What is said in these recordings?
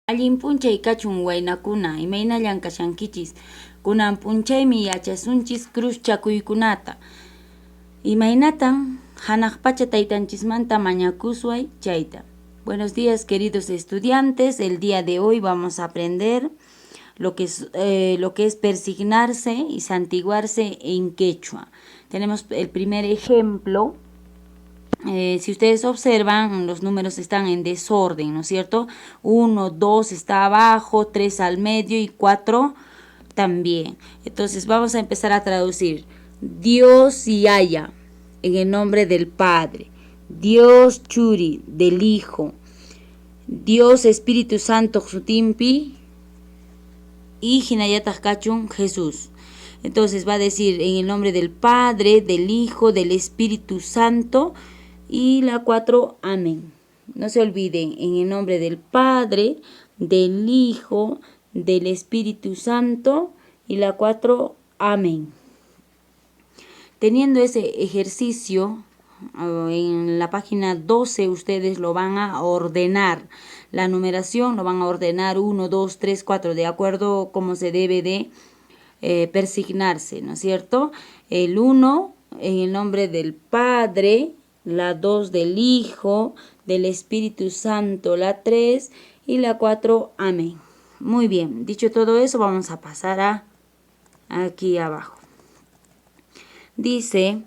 Allin punchay kachun waynakuna, imaynallan kashankichis. Kunan punchaymi yachasunchis cruz chakuykunata. Imaynatan hanaq pacha taytanchismanta mañakusway chayta. Buenos días, queridos estudiantes. El día de hoy vamos a aprender lo que es persignarse y santiguarse en quechua. Tenemos el primer ejemplo. Si ustedes observan, los números están en desorden, ¿no es cierto? 1, 2 está abajo, 3 al medio y 4 también. Entonces vamos a empezar a traducir. Dios Yaya, en el nombre del Padre. Dios Churi, del Hijo. Dios Espíritu Santo, Xutimpi. Y Jinayatas Kachun, Jesús. Entonces va a decir en el nombre del Padre, del Hijo, del Espíritu Santo. Y la 4, amén. No se olviden, en el nombre del Padre, del Hijo, del Espíritu Santo. Y la 4, amén. Teniendo ese ejercicio, en la página 12 ustedes lo van a ordenar. La numeración lo van a ordenar 1, 2, 3, 4, de acuerdo como se debe de persignarse, ¿no es cierto? El 1, en el nombre del Padre. La 2 del Hijo, del Espíritu Santo, la 3 y la 4, amén. Muy bien, dicho todo eso, vamos a pasar aquí abajo. Dice,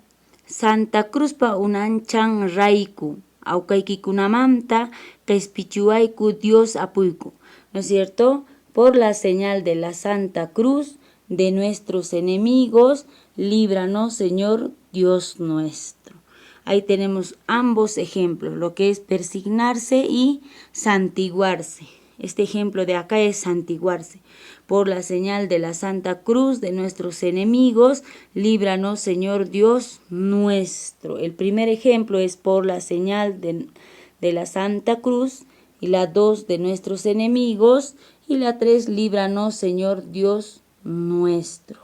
Santa Cruz pa unanchan raiku, aukaikikunamanta, kespichuaiku Dios apuiku. ¿No es cierto? Por la señal de la Santa Cruz de nuestros enemigos, líbranos, Señor Dios nuestro. Ahí tenemos ambos ejemplos, lo que es persignarse y santiguarse. Este ejemplo de acá es santiguarse. Por la señal de la Santa Cruz de nuestros enemigos, líbranos, Señor Dios nuestro. El primer ejemplo es por la señal de la Santa Cruz, y la 2 de nuestros enemigos, y la 3, líbranos, Señor Dios nuestro.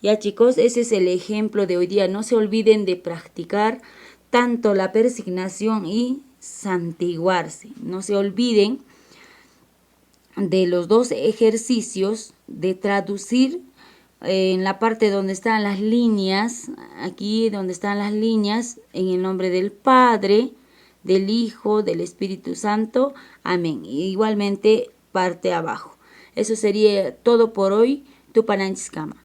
Ya chicos, ese es el ejemplo de hoy día. No se olviden de practicar tanto la persignación y santiguarse. No se olviden de los dos ejercicios de traducir en la parte donde están las líneas, aquí donde están las líneas, en el nombre del Padre, del Hijo, del Espíritu Santo. Amén. Igualmente parte abajo. Eso sería todo por hoy. Tupananchiskama.